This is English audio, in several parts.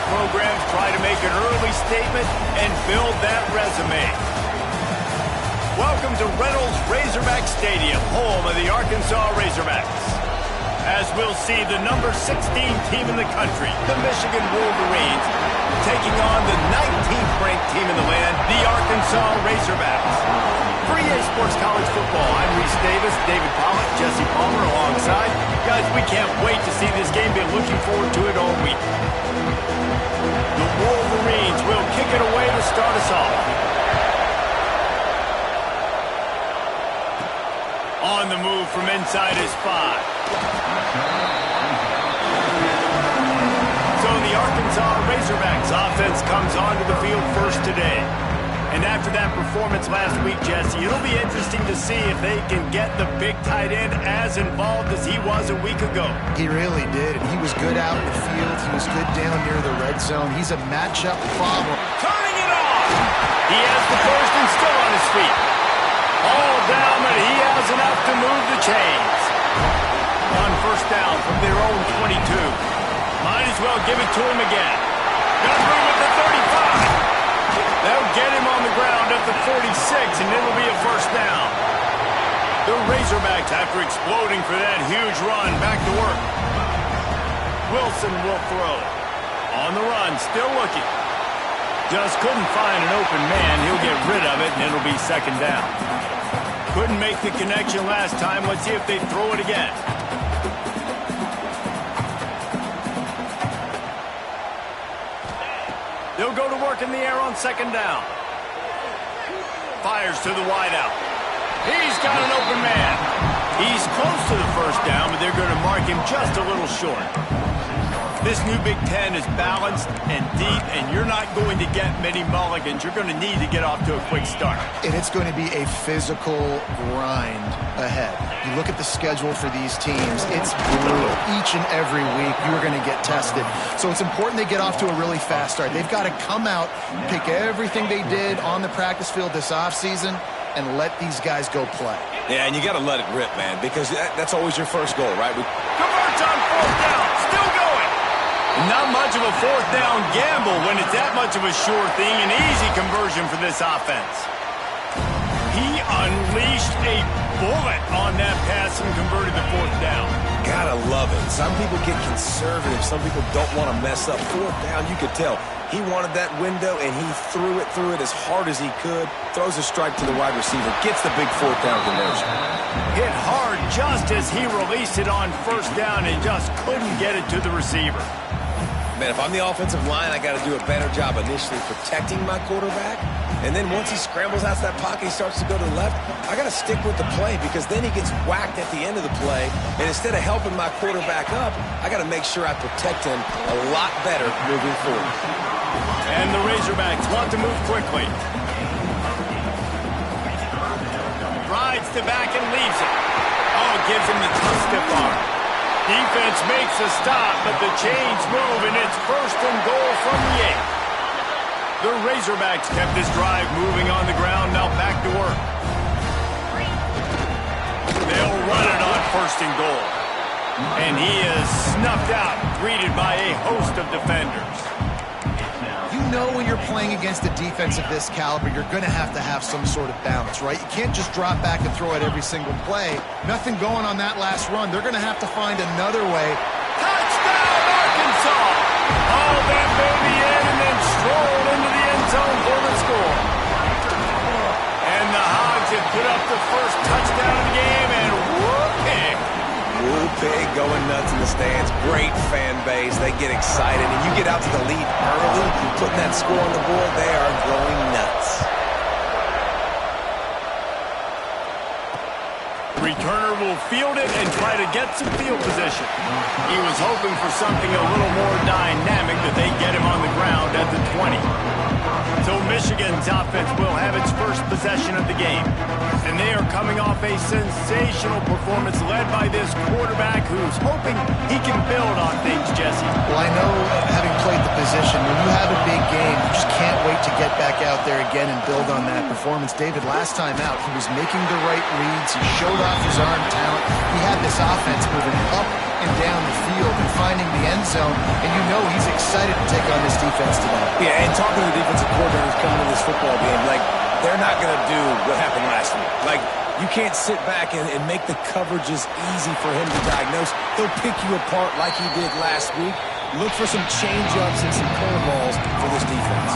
programs try to make an early statement and build that resume. Welcome to Reynolds Razorback Stadium, home of the Arkansas Razorbacks. As we'll see the number 16 team in the country, the Michigan Wolverines, taking on the 19th ranked team in the land, the Arkansas Razorbacks. For EA Sports College Football, I'm Reese Davis, David Pollock, Jesse Palmer alongside. Guys, we can't wait to see this game. Been looking forward to it all week. The Wolverines will kick it away to start us off. On the move from inside his 5. So the Arkansas Razorbacks offense comes onto the field first today. And after that performance last week, Jesse, it'll be interesting to see if they can get the big tight end as involved as he was a week ago. He really did, and he was good out in the field. He was good down near the red zone. He's a matchup problem. Turning it off! He has the first and still on his feet. All down, but he has enough to move the chains. On first down from their own 22. Might as well give it to him again. Got room at the 35. They'll get him on the ground at the 46, and it'll be a first down. The Razorbacks, after exploding for that huge run, back to work. Wilson will throw. On the run, still looking. Just couldn't find an open man. He'll get rid of it, and it'll be second down. Couldn't make the connection last time. Let's see if they throw it again. They'll go to work in the air on second down. Fires to the wideout. He's got an open man. He's close to the first down, but they're going to mark him just a little short. This new Big Ten is balanced and deep, and you're not going to get many mulligans. You're going to need to get off to a quick start. And it's going to be a physical grind ahead. You look at the schedule for these teams, it's brutal. Each and every week, you're going to get tested. So it's important they get off to a really fast start. They've got to come out, pick everything they did on the practice field this offseason, and let these guys go play. Yeah, and you got to let it rip, man, because that's always your first goal, right? Converts on fourth down, still going. Not much of a fourth down gamble when it's that much of a sure thing. An easy conversion for this offense. He unleashed a bullet on that pass and converted the fourth down. Gotta love it. Some people get conservative. Some people don't want to mess up. Fourth down, you could tell. He wanted that window, and he threw it as hard as he could. Throws a strike to the wide receiver. Gets the big fourth down conversion. Hit hard just as he released it on first down and just couldn't get it to the receiver. Man, if I'm the offensive line, I got to do a better job initially protecting my quarterback. And then once he scrambles out of that pocket, he starts to go to the left, I got to stick with the play because then he gets whacked at the end of the play. And instead of helping my quarterback up, I got to make sure I protect him a lot better moving forward. And the Razorbacks want to move quickly. Rides to back and leaves it. Oh, gives him the tough stiff arm. Defense makes a stop, but the chains move, and it's first and goal from the 8. The Razorbacks kept this drive moving on the ground, now back to work. They'll run it on first and goal. And he is snuffed out, greeted by a host of defenders. You know when you're playing against a defense of this caliber, you're going to have some sort of balance, right? You can't just drop back and throw it every single play. Nothing going on that last run. They're going to have to find another way. Touchdown, Arkansas! All that baby in and then strolled into the end zone for the score. And the Hogs have put up the first touchdown of the game, and whoop-pig. Woo-pig going nuts in the stands. Great fan base. They get excited. And you get out to the lead early, putting that score on the board, they are going nuts. The returner will field it and try to get some field position. He was hoping for something a little more dynamic that they get him on the ground at the 20. So Michigan's offense will have its first possession of the game. And they are coming off a sensational performance led by this quarterback who's hoping he can build on things, Jesse. Well, I know, having played the position, when you have a big game, you just can't wait to get back out there again and build on that performance. David, last time out, he was making the right reads. He showed off his arm talent. He had this offense moving up and down the field and finding the end zone, and you know he's excited to take on this defense tonight. Yeah, and talking to the defensive coordinators coming to this football game, like, they're not going to do what happened last week. Like, you can't sit back and make the coverages easy for him to diagnose. He'll pick you apart like he did last week. Look for some change-ups and some curveballs for this defense.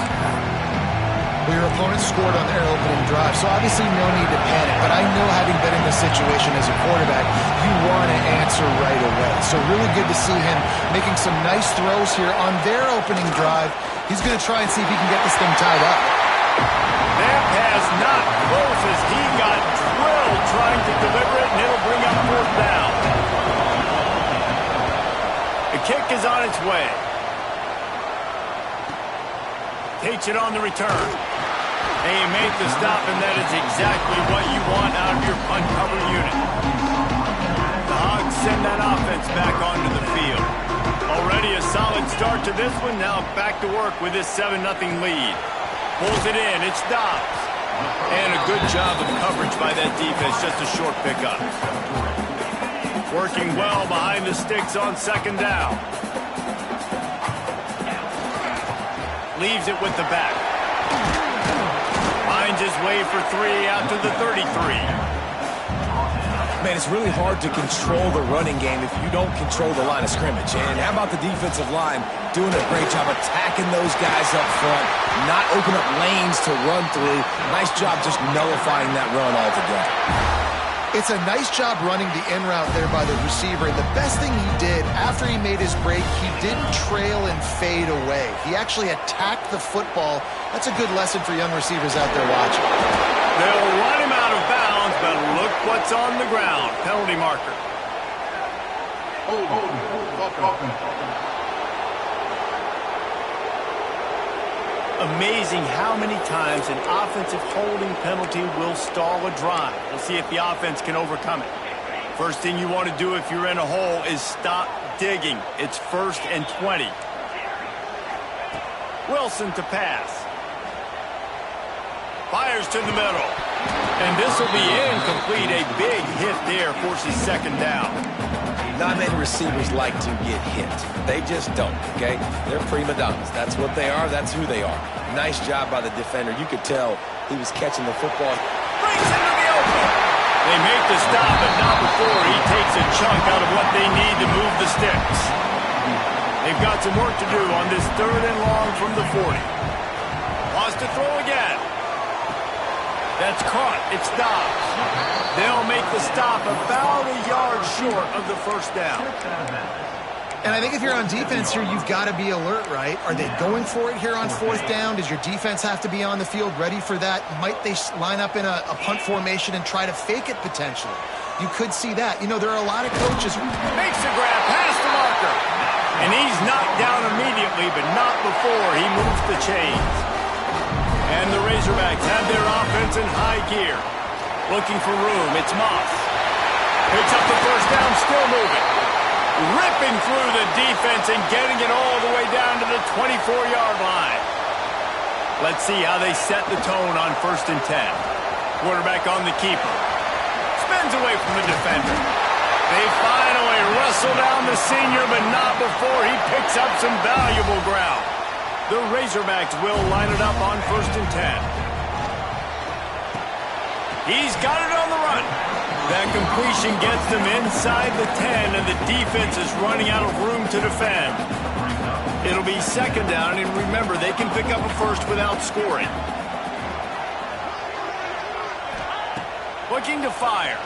Well, your opponent scored on their opening drive, so obviously no need to panic. But I know, having been in this situation as a quarterback, you want to answer right away. So really good to see him making some nice throws here on their opening drive. He's going to try and see if he can get this thing tied up. That pass not close as he got drilled trying to deliver it, and it'll bring up fourth down. The kick is on its way. Takes it on the return. They made the stop, and that is exactly what you want out of your punt cover unit. The Hogs send that offense back onto the field. Already a solid start to this one. Now back to work with this 7-0 lead. Pulls it in. It's Dobbs. And a good job of coverage by that defense. Just a short pickup. Working well behind the sticks on second down. Leaves it with the back. Finds his way for 3 out to the 33. Man, it's really hard to control the running game if you don't control the line of scrimmage. And how about the defensive line doing a great job attacking those guys up front, not open up lanes to run through. Nice job just nullifying that run altogether. It's a nice job running the in route there by the receiver. And the best thing he did after he made his break, he didn't trail and fade away. He actually attacked the football. That's a good lesson for young receivers out there watching. They'll run him out of bounds, but look what's on the ground. Penalty marker. Amazing how many times an offensive holding penalty will stall a drive. We'll see if the offense can overcome it. First thing you want to do if you're in a hole is stop digging. It's 1st and 20. Wilson to pass. Fires to the middle. And this will be incomplete. A big hit there forces second down. Not many receivers like to get hit. They just don't, okay? They're prima donnas. That's what they are. That's who they are. Nice job by the defender. You could tell he was catching the football. Brings into the open. They make the stop, but not before he takes a chunk out of what they need to move the sticks. They've got some work to do on this 3rd and long from the 40. Wants to throw again. That's caught. It's Dobbs. They'll make the stop about a yard short of the first down. And I think if you're on defense here, you've got to be alert, right? Are they going for it here on 4th down? Does your defense have to be on the field ready for that? Might they line up in a punt formation and try to fake it potentially? You could see that. You know, there are a lot of coaches. Makes the grab past the marker. And he's knocked down immediately, but not before he moves the chains. And the Razorbacks have their offense in high gear. Looking for room. It's Moss. Picks up the first down, still moving. Ripping through the defense and getting it all the way down to the 24-yard line. Let's see how they set the tone on 1st and 10. Quarterback on the keeper. Spins away from the defender. They finally wrestle down the senior, but not before he picks up some valuable ground. The Razorbacks will line it up on 1st and 10. He's got it on the run. That completion gets them inside the 10, and the defense is running out of room to defend. It'll be 2nd down, and remember, they can pick up a first without scoring. Looking to fire.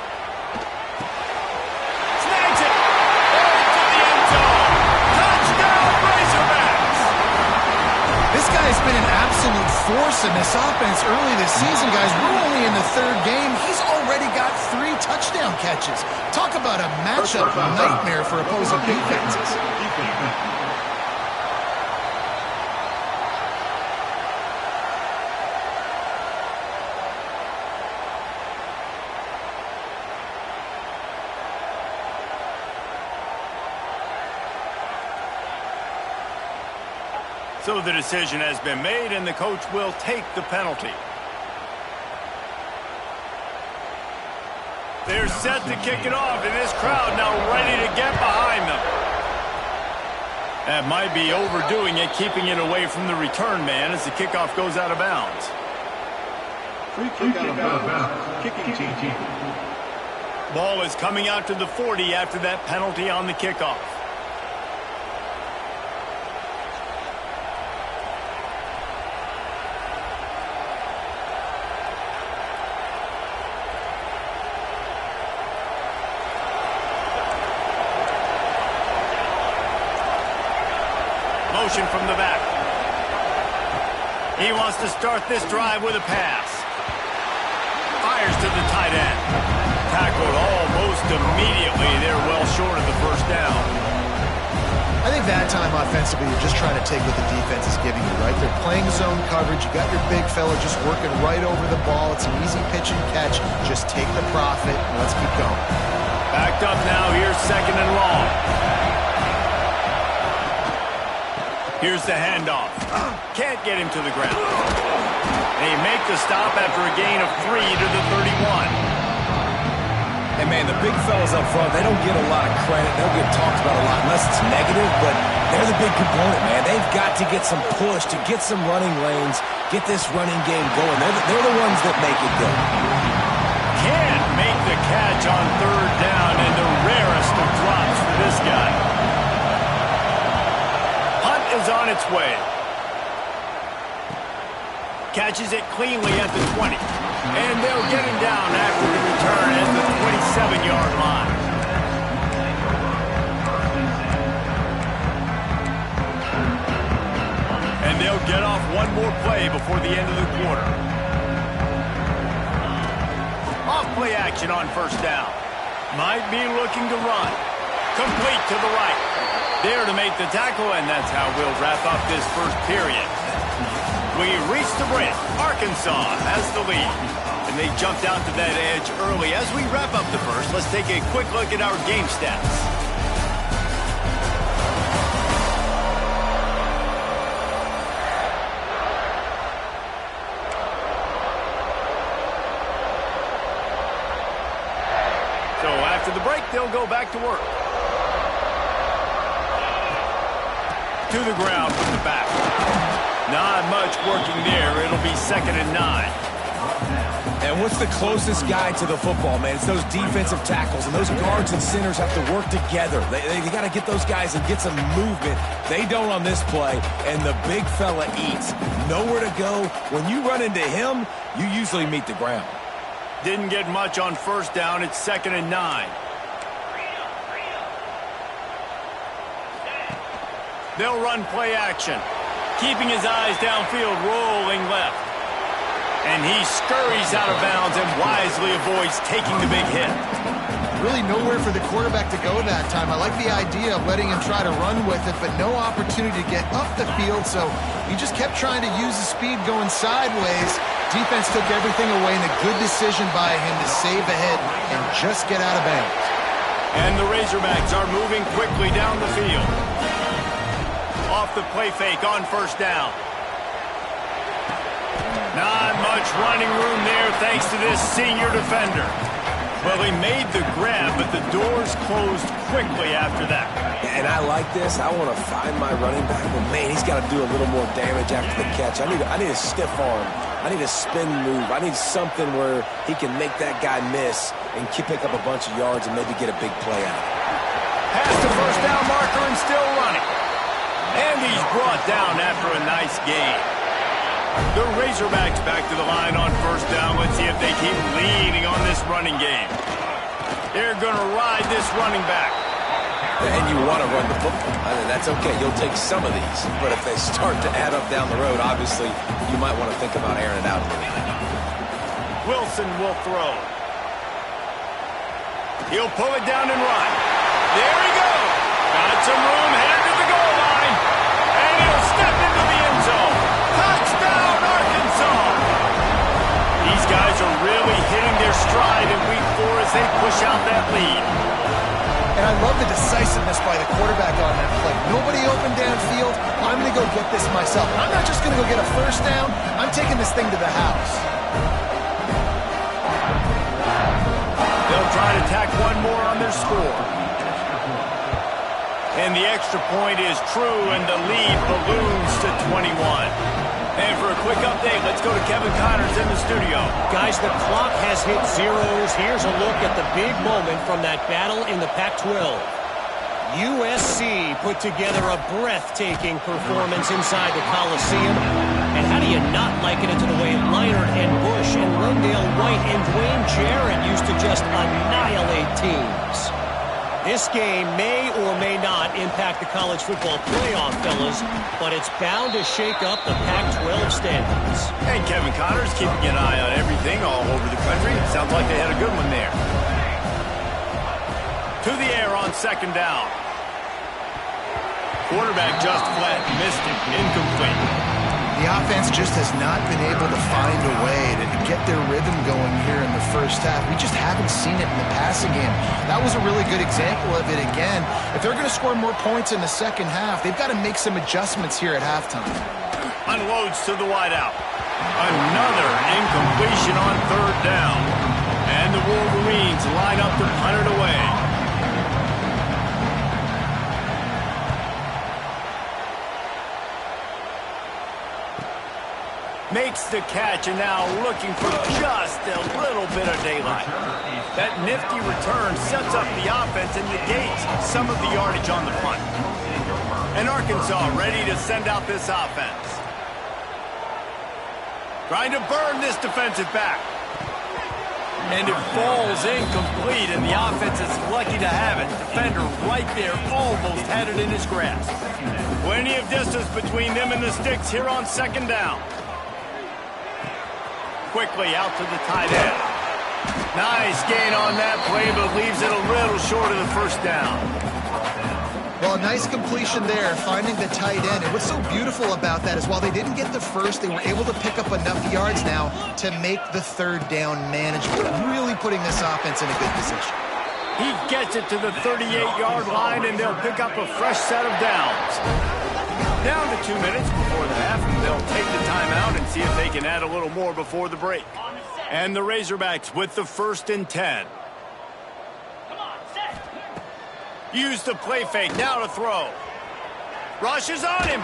Snags it. To the end zone. Touchdown, Razorbacks. This guy's been an absolute force in this offense early this season, guys. We're only in the 3rd game. He's already got 3 touchdown catches. Talk about a matchup nightmare for opposing defenses. So the decision has been made, and the coach will take the penalty. They're set to kick it off, and this crowd now ready to get behind them. That might be overdoing it, keeping it away from the return man as the kickoff goes out of bounds. Free kick out of bounds. Kicking team. Ball is coming out to the 40 after that penalty on the kickoff. Motion from the back. He wants to start this drive with a pass. Fires to the tight end. Tackled almost immediately. They're well short of the first down. I think that time offensively, you're just trying to take what the defense is giving you, right? They're playing zone coverage. You got your big fella just working right over the ball. It's an easy pitch and catch. Just take the profit and let's keep going. Backed up now. Here's second and long. Here's the handoff. Can't get him to the ground. They make the stop after a gain of 3 to the 31. And, man, the big fellas up front, they don't get a lot of credit. They'll get talked about a lot unless it's negative, but they're the big component, man. They've got to get some push, to get some running lanes, get this running game going. They're the ones that make it go. Can't make the catch on third down, and the rarest of drops for this guy. Hunt is on its way. Catches it cleanly at the 20. And they'll get him down after the return at the 27-yard line. And they'll get off one more play before the end of the quarter. Off play action on first down. Might be looking to run. Complete to the right. There to make the tackle, and that's how we'll wrap up this first period. We reach the break. Arkansas has the lead. And they jumped out to that edge early. As we wrap up the first, let's take a quick look at our game stats. So after the break, they'll go back to work. To the ground with the back. Not much working there. It'll be 2nd and 9. And what's the closest guy to the football, man? It's those defensive tackles, and those guards and centers have to work together. They got to get those guys and get some movement. They don't on this play, and the big fella eats. Nowhere to go. When you run into him, you usually meet the ground. Didn't get much on first down. It's 2nd and 9. They'll run play action. Keeping his eyes downfield, rolling left. And he scurries out of bounds and wisely avoids taking the big hit. Really nowhere for the quarterback to go that time. I like the idea of letting him try to run with it, but no opportunity to get up the field, so he just kept trying to use the speed going sideways. Defense took everything away, and a good decision by him to save the hit and just get out of bounds. And the Razorbacks are moving quickly down the field. Off the play fake on first down. Not much running room there thanks to this senior defender. Well, he made the grab, but the doors closed quickly after that. And I like this. I want to find my running back, but man, he's got to do a little more damage after the catch. I need a stiff arm. I need a spin move. I need something where he can make that guy miss and pick up a bunch of yards and maybe get a big play out of it. Pass to first down marker and still running. And he's brought down after a nice gain. The Razorbacks back to the line on first down. Let's see if they keep leaning on this running game. They're going to ride this running back. And you want to run the football. I mean, that's okay. You'll take some of these. But if they start to add up down the road, obviously, you might want to think about airing it out a little bit. Wilson will throw. He'll pull it down and run. There he goes. Got some room, headed to the goal line. And he'll step into the end zone. Touchdown, Arkansas. These guys are really hitting their stride in week 4 as they push out that lead. And I love the decisiveness by the quarterback on that play. Nobody open downfield. I'm going to go get this myself. I'm not just going to go get a first down. I'm taking this thing to the house. They'll try to tack one more on their score. And the extra point is true, and the lead balloons to 21. And for a quick update, let's go to Kevin Connors in the studio. Guys, the clock has hit zeros. Here's a look at the big moment from that battle in the Pac-12. USC put together a breathtaking performance inside the Coliseum. And how do you not liken it to the way Leinart and Bush and Lindale White and Dwayne Jarrett used to just annihilate teams? This game may or may not impact the college football playoff, fellas, but it's bound to shake up the Pac-12 standings. And Kevin Connors keeping an eye on everything all over the country. Sounds like they had a good one there. To the air on second down. Quarterback just flat, missed it, incomplete. The offense just has not been able to find a way to get their rhythm going here in the first half. We just haven't seen it in the passing game. That was a really good example of it again. If they're going to score more points in the second half, they've got to make some adjustments here at halftime. Unloads to the wideout. Another incompletion on third down. And the Wolverines line up to punt it away. Makes the catch, and now looking for just a little bit of daylight. That nifty return sets up the offense and negates some of the yardage on the punt. And Arkansas ready to send out this offense. Trying to burn this defensive back. And it falls incomplete, and the offense is lucky to have it. Defender right there almost had it in his grasp. Plenty of distance between them and the sticks here on second down. Quickly out to the tight end. Nice gain on that play, but leaves it a little short of the first down. Well, a nice completion there, finding the tight end. And what's so beautiful about that is while they didn't get the first, they were able to pick up enough yards now to make the third down manageable, really putting this offense in a good position. He gets it to the 38-yard line, and they'll pick up a fresh set of downs. Down to 2 minutes before the half, and they'll take the timeout and see if they can add a little more before the break. And the Razorbacks with the 1st and 10. Use the play fake, now to throw. Rush is on him.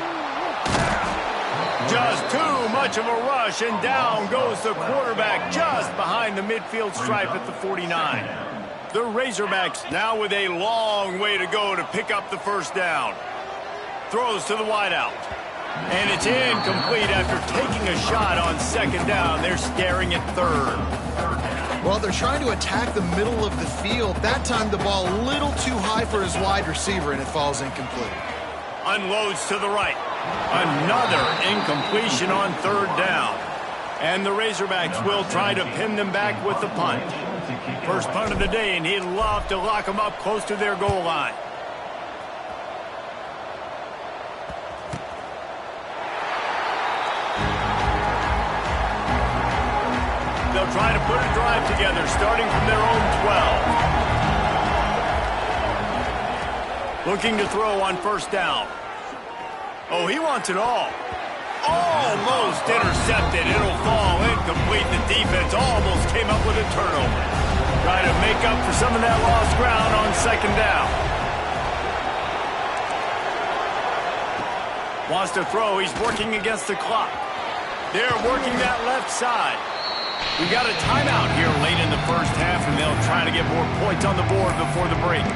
Just too much of a rush, and down goes the quarterback just behind the midfield stripe at the 49. The Razorbacks now with a long way to go to pick up the first down. Throws to the wideout. And it's incomplete after taking a shot on second down. They're staring at third. Well, they're trying to attack the middle of the field. That time the ball a little too high for his wide receiver, and it falls incomplete. Unloads to the right. Another incompletion on third down. And the Razorbacks will try to pin them back with the punt. First punt of the day, and he'd love to lock them up close to their goal line. They'll try to put a drive together, starting from their own 12. Looking to throw on first down. Oh, he wants it all. Almost intercepted. It'll fall incomplete. The defense almost came up with a turnover. Trying to make up for some of that lost ground on second down. Wants to throw. He's working against the clock. They're working that left side. We've got a timeout here late in the first half, and they'll try to get more points on the board before the break.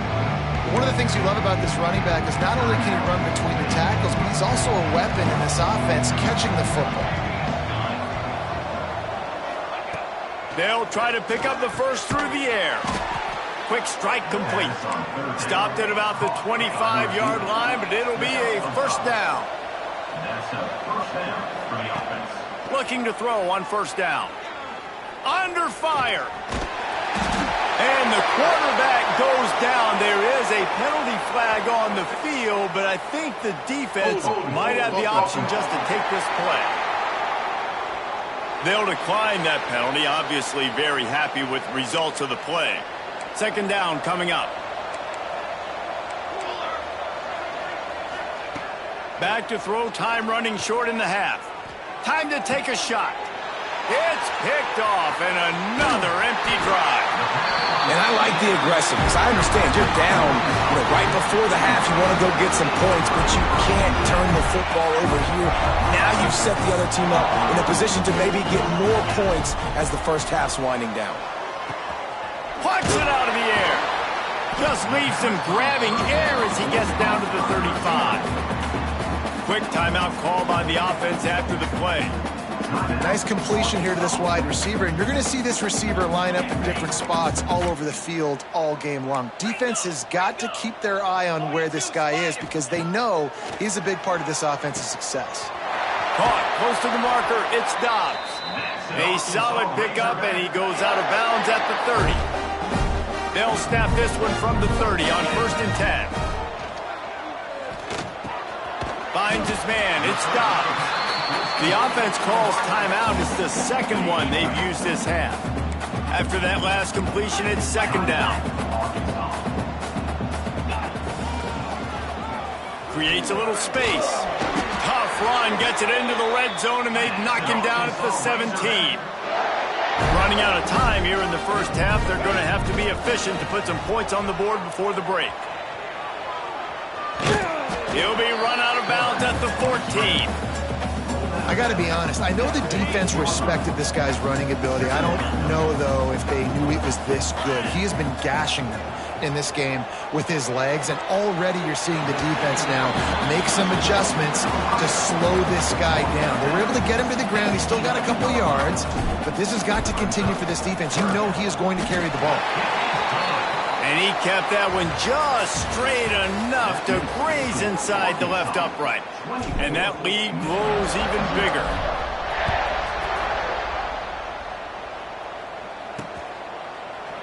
One of the things you love about this running back is not only can he run between the tackles, but he's also a weapon in this offense, catching the football. They'll try to pick up the first through the air. Quick strike complete. Stopped at about the 25-yard line, but it'll be a first down. That's a first down for the offense. Looking to throw on first down. Under fire. And the quarterback goes down. There is a penalty flag on the field, but I think the defense might have the option just to take this play. They'll decline that penalty. Obviously very happy with the results of the play. Second down coming up. Back to throw, time running short in the half. Time to take a shot. It's picked off, and another empty drive. And I like the aggressiveness. I understand you're down, right before the half. You want to go get some points, but you can't turn the football over here. Now you've set the other team up in a position to maybe get more points as the first half's winding down. Plucks it out of the air. Just leaves him grabbing air as he gets down to the 35. Quick timeout call by the offense after the play. Nice completion here to this wide receiver, and you're going to see this receiver line up in different spots all over the field all game long. Defense has got to keep their eye on where this guy is because they know he's a big part of this offense's success. Caught close to the marker, it's Dobbs. A solid pickup, and he goes out of bounds at the 30. They'll snap this one from the 30 on 1st and 10. Finds his man, it's Dobbs. The offense calls timeout. It's the second one they've used this half. After that last completion, it's 2nd down. Creates a little space. Tough run, gets it into the red zone, and they knock him down at the 17. Running out of time here in the first half. They're going to have to be efficient to put some points on the board before the break. He'll be run out of bounds at the 14. I got to be honest. I know the defense respected this guy's running ability. I don't know, though, if they knew it was this good. He has been gashing them in this game with his legs, and already you're seeing the defense now make some adjustments to slow this guy down. They were able to get him to the ground. He's still got a couple yards, but this has got to continue for this defense. You know he is going to carry the ball. And he kept that one just straight enough to graze inside the left upright. And that lead grows even bigger.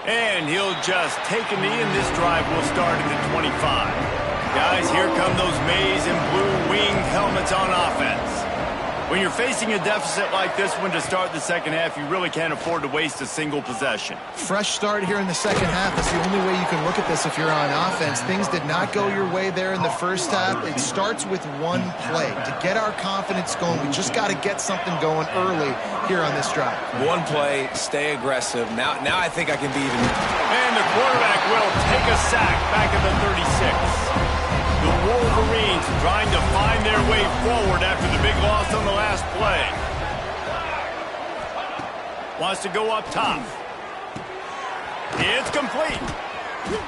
And he'll just take a knee, and this drive will start at the 25. Guys, here come those maize and blue winged helmets on offense. When you're facing a deficit like this one to start the second half, you really can't afford to waste a single possession. Fresh start here in the second half. That's the only way you can look at this if you're on offense. Things did not go your way there in the first half. It starts with one play. To get our confidence going, we just got to get something going early here on this drive. One play, stay aggressive. Now I think I can be even... And the quarterback will take a sack back at the 36. The Wolverines trying to find their way forward after the big loss on the last play. Wants to go up top. It's complete.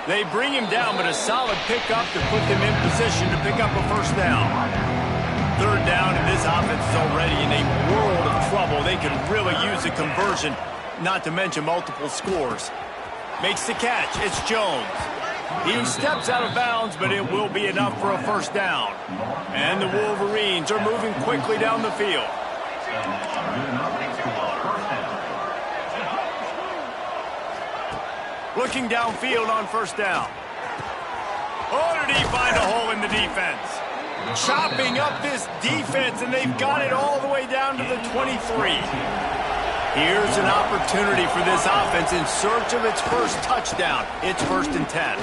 They bring him down, but a solid pickup to put them in position to pick up a first down. 3rd down, and this offense is already in a world of trouble. They could really use a conversion, not to mention multiple scores. Makes the catch. It's Jones. He steps out of bounds, but it will be enough for a first down. And the Wolverines are moving quickly down the field. Looking downfield on first down. Oh, did he find a hole in the defense? Chopping up this defense, and they've got it all the way down to the 23. Here's an opportunity for this offense in search of its first touchdown. It's 1st and 10.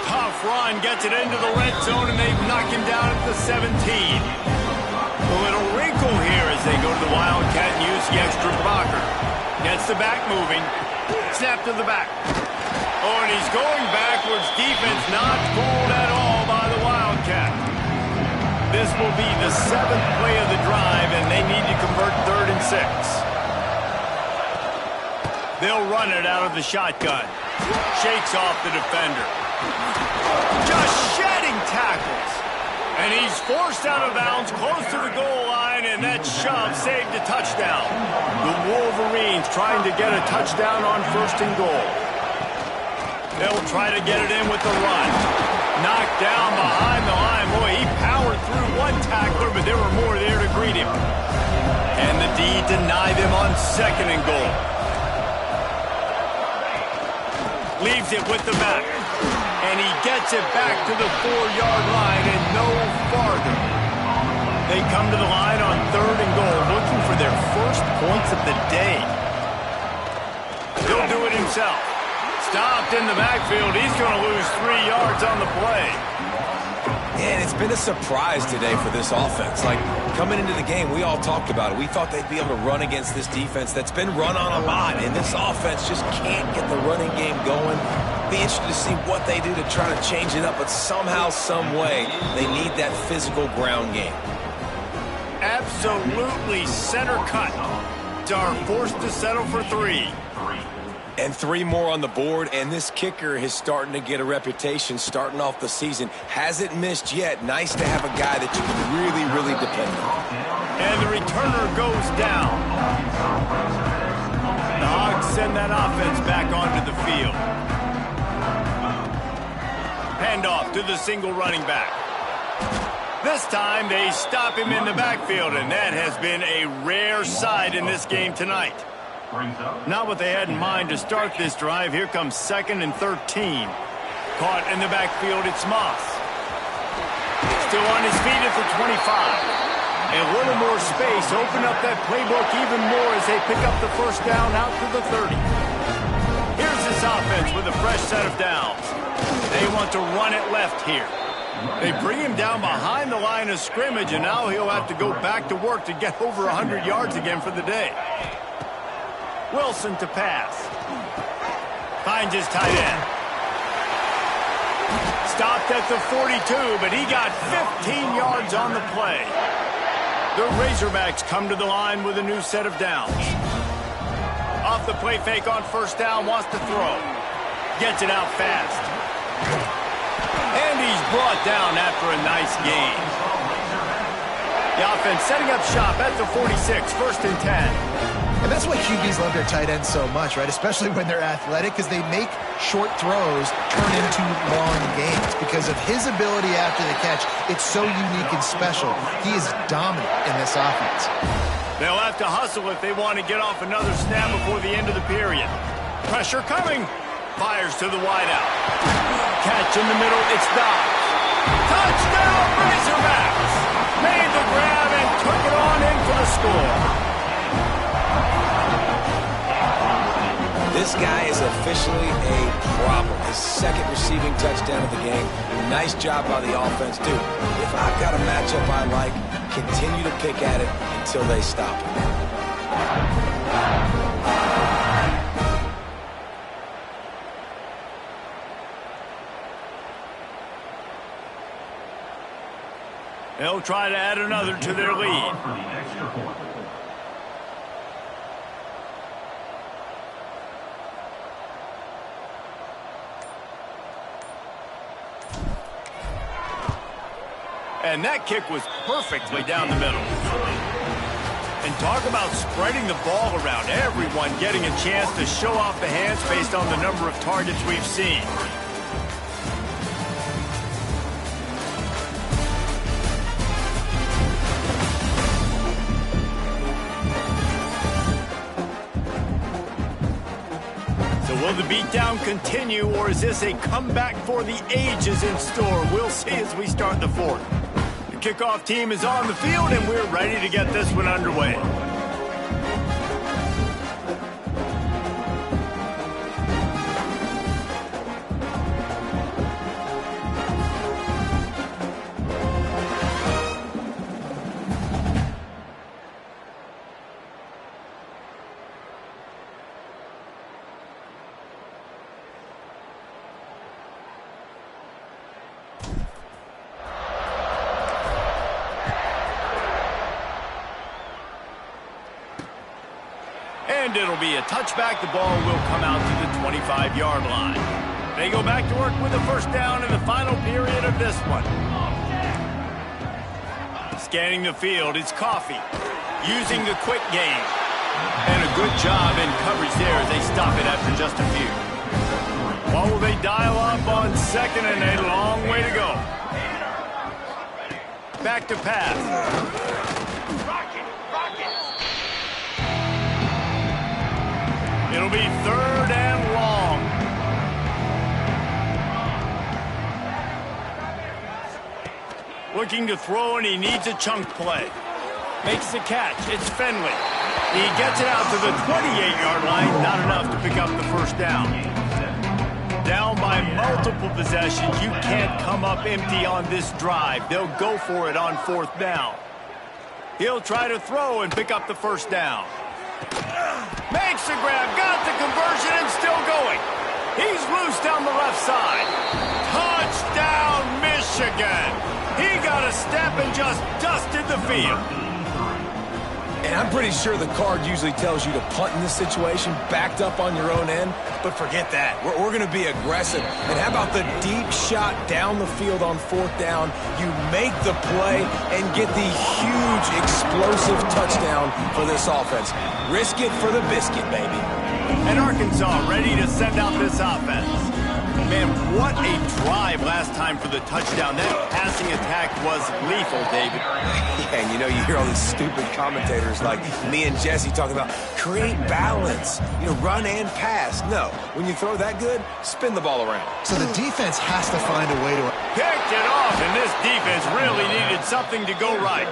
Tough run, gets it into the red zone, and they've knocked him down at the 17. A little wrinkle here as they go to the Wildcat and use the extra blocker. Gets the back moving. Snap to the back. Oh, and he's going backwards. Defense not fooled at all by the Wildcat. This will be the 7th play of the drive, and they need to convert 3rd and 6. They'll run it out of the shotgun. Shakes off the defender. Just shedding tackles. And he's forced out of bounds close to the goal line, and that shove saved a touchdown. The Wolverines trying to get a touchdown on 1st and goal. They'll try to get it in with the run. Knocked down behind the line. Boy, he powered through one tackler, but there were more there to greet him. And the D deny them on 2nd and goal. Leaves it with the back. And he gets it back to the 4-yard line and no farther. They come to the line on 3rd and goal, looking for their first points of the day. He'll do it himself. Stopped in the backfield. He's going to lose 3 yards on the play. And it's been a surprise today for this offense. Like, coming into the game, we all talked about it. We thought they'd be able to run against this defense that's been run on a lot, and this offense just can't get the running game going. Be interested to see what they do to try to change it up, but somehow, some way, they need that physical ground game. Absolutely center cut. Are forced to settle for 3. And 3 more on the board, and this kicker is starting to get a reputation starting off the season. Hasn't missed yet. Nice to have a guy that you can really, really depend on. And the returner goes down. The Hogs send that offense back onto the field. Handoff to the single running back. This time they stop him in the backfield, and that has been a rare sight in this game tonight. Not what they had in mind to start this drive. Here comes 2nd and 13. Caught in the backfield, it's Moss. Still on his feet at the 25. And a little more space. Open up that playbook even more as they pick up the first down out to the 30. Here's this offense with a fresh set of downs. They want to run it left here. They bring him down behind the line of scrimmage, and now he'll have to go back to work to get over 100 yards again for the day. Wilson to pass. Finds his tight end. Stopped at the 42, but he got 15 yards on the play. The Razorbacks come to the line with a new set of downs. Off the play fake on first down, wants to throw. Gets it out fast. And he's brought down after a nice gain. The offense setting up shop at the 46, 1st and 10. And that's why QBs love their tight ends so much, right? Especially when they're athletic, because they make short throws turn into long gains. Because of his ability after the catch, it's so unique and special. He is dominant in this offense. They'll have to hustle if they want to get off another snap before the end of the period. Pressure coming. Fires to the wideout. Catch in the middle, it's Dobbs. Touchdown, Razorbacks! Made the grab and took it on in for the score. This guy is officially a problem. His 2nd receiving touchdown of the game. Nice job by the offense. Dude, if I've got a matchup I like, continue to pick at it until they stop it. They'll try to add another to their lead. And that kick was perfectly down the middle. And talk about spreading the ball around. Everyone getting a chance to show off the hands based on the number of targets we've seen. Will the beatdown continue, or is this a comeback for the ages in store? We'll see as we start the 4th. The kickoff team is on the field, and we're ready to get this one underway. And it'll be a touchback. The ball will come out to the 25-yard line. They go back to work with a first down in the final period of this one. Scanning the field, it's Coffee. Using the quick game. And a good job in coverage there as they stop it after just a few. What will they dial up on 2nd and a long way to go? Back to pass. It'll be 3rd and long. Looking to throw, and he needs a chunk play. Makes the catch. It's Finley. He gets it out to the 28-yard line. Not enough to pick up the first down. Down by multiple possessions, you can't come up empty on this drive. They'll go for it on 4th down. He'll try to throw and pick up the 1st down. Makes the grab, got the conversion, and still going. He's loose down the left side. Touchdown, Michigan. He got a step and just dusted the field. And I'm pretty sure the card usually tells you to punt in this situation, backed up on your own end, but forget that. We're going to be aggressive. And how about the deep shot down the field on 4th down? You make the play and get the huge explosive touchdown for this offense. Risk it for the biscuit, baby. And Arkansas ready to send out this offense. Man, what a drive last time for the touchdown. That passing attack was lethal, David. Yeah, and you hear all these stupid commentators like me and Jesse talking about create balance, run and pass. No, when you throw that good, spin the ball around. So the defense has to find a way to... Picked it off, and this defense really needed something to go right.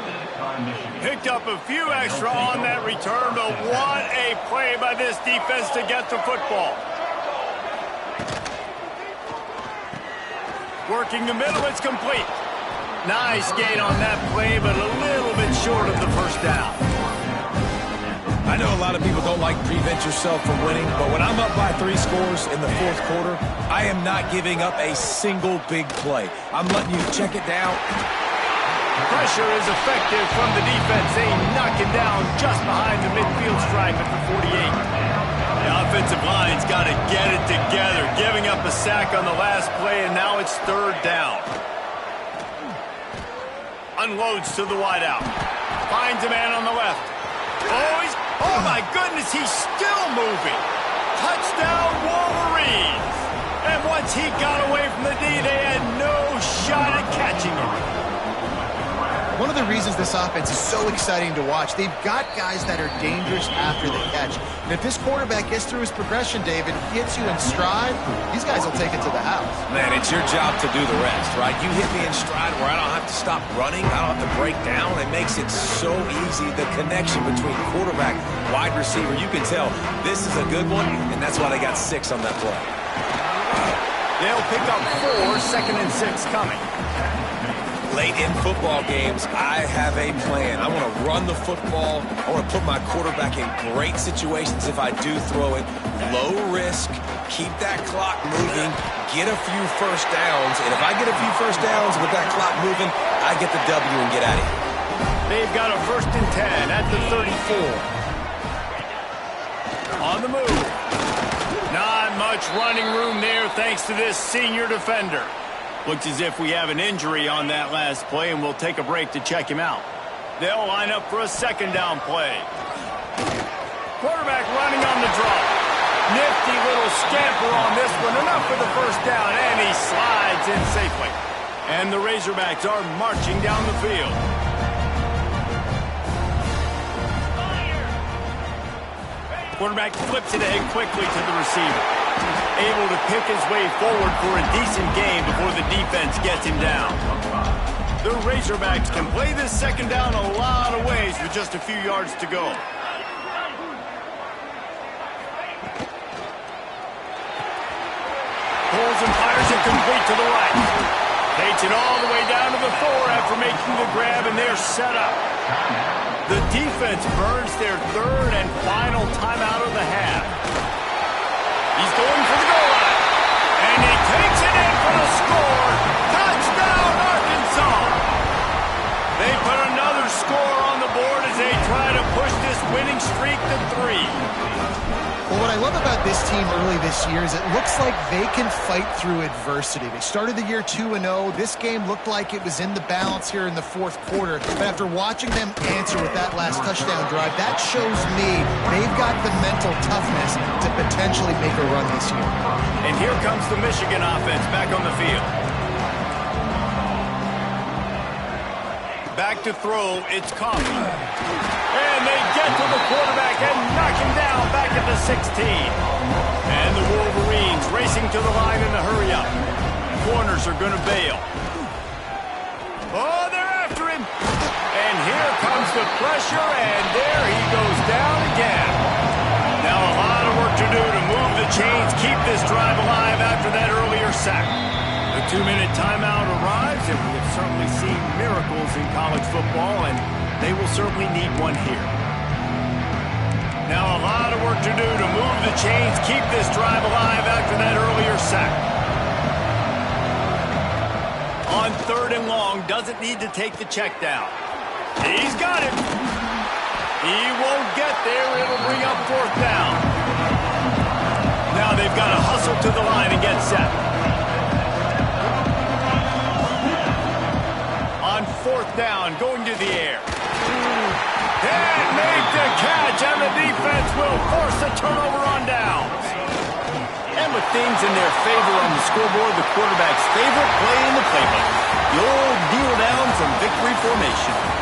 Picked up a few extra on that return, but what a play by this defense to get the football. Working the middle, it's complete. Nice gain on that play, but a little bit short of the 1st down. I know a lot of people don't like prevent yourself from winning, but when I'm up by 3 scores in the 4th quarter, I am not giving up a single big play. I'm letting you check it down. Pressure is effective from the defense. They knock it down just behind the midfield stripe at the 48. The offensive line's got to get it together, giving up a sack on the last play, and now it's 3rd down. Unloads to the wideout. Finds a man on the left. Oh, my goodness, he's still moving. Touchdown, Wolverines. And once he got away from the D, they had no shot at catching him. One of the reasons this offense is so exciting to watch, they've got guys that are dangerous after the catch. And if this quarterback gets through his progression, David, gets you in stride, these guys will take it to the house. Man, it's your job to do the rest, right? You hit me in stride where I don't have to stop running, I don't have to break down. It makes it so easy, the connection between quarterback, wide receiver. You can tell this is a good one, and that's why they got 6 on that play. They'll pick up 4, 2nd and 6 coming. Late in football games, I have a plan. I want to run the football. I want to put my quarterback in great situations if I do throw it. Low risk, keep that clock moving, get a few 1st downs. And if I get a few 1st downs with that clock moving, I get the W and get out of here. They've got a 1st and 10 at the 34. On the move. Not much running room there thanks to this senior defender. Looks as if we have an injury on that last play, and we'll take a break to check him out. They'll line up for a 2nd down play. Quarterback running on the draw. Nifty little scamper on this one. Enough for the 1st down, and he slides in safely. And the Razorbacks are marching down the field. Quarterback flips it ahead quickly to the receiver. Able to pick his way forward for a decent game before the defense gets him down. The Razorbacks can play this 2nd down a lot of ways with just a few yards to go. Pulls and fires it complete to the right. Takes it all the way down to the 4 after making the grab, and they're set up. The defense burns their 3rd and final timeout of the half. He's going for the goal line. And he takes it in for the score. Touchdown, Arkansas. They put another score on the board as they try to push this winning streak to 3. Well, what I love about this team early this year is it looks like they can fight through adversity. They started the year 2-0. This game looked like it was in the balance here in the 4th quarter. But after watching them answer with that last touchdown drive, that shows me they've got the mental toughness to potentially make a run this year. And here comes the Michigan offense back on the field. Back to throw, it's Coffee. And they get to the quarterback and knock him down back at the 16. And the Wolverines racing to the line in a hurry-up. Corners are going to bail. Oh, they're after him. And here comes the pressure, and there he goes down again. Now a lot of work to do to move the chains, keep this drive alive after that 2-minute timeout arrives, and we have certainly seen miracles in college football, and they will certainly need one here. Now a lot of work to do to move the chains, keep this drive alive after that earlier sack. On 3rd and long, doesn't need to take the check down. He's got it. He won't get there. It'll bring up 4th down. Now they've got to hustle to the line and get set. On 4th down, going to the air. And make the catch, and the defense will force a turnover on downs. And with things in their favor on the scoreboard, the quarterback's favorite play in the playbook, the old kneel down from victory formation.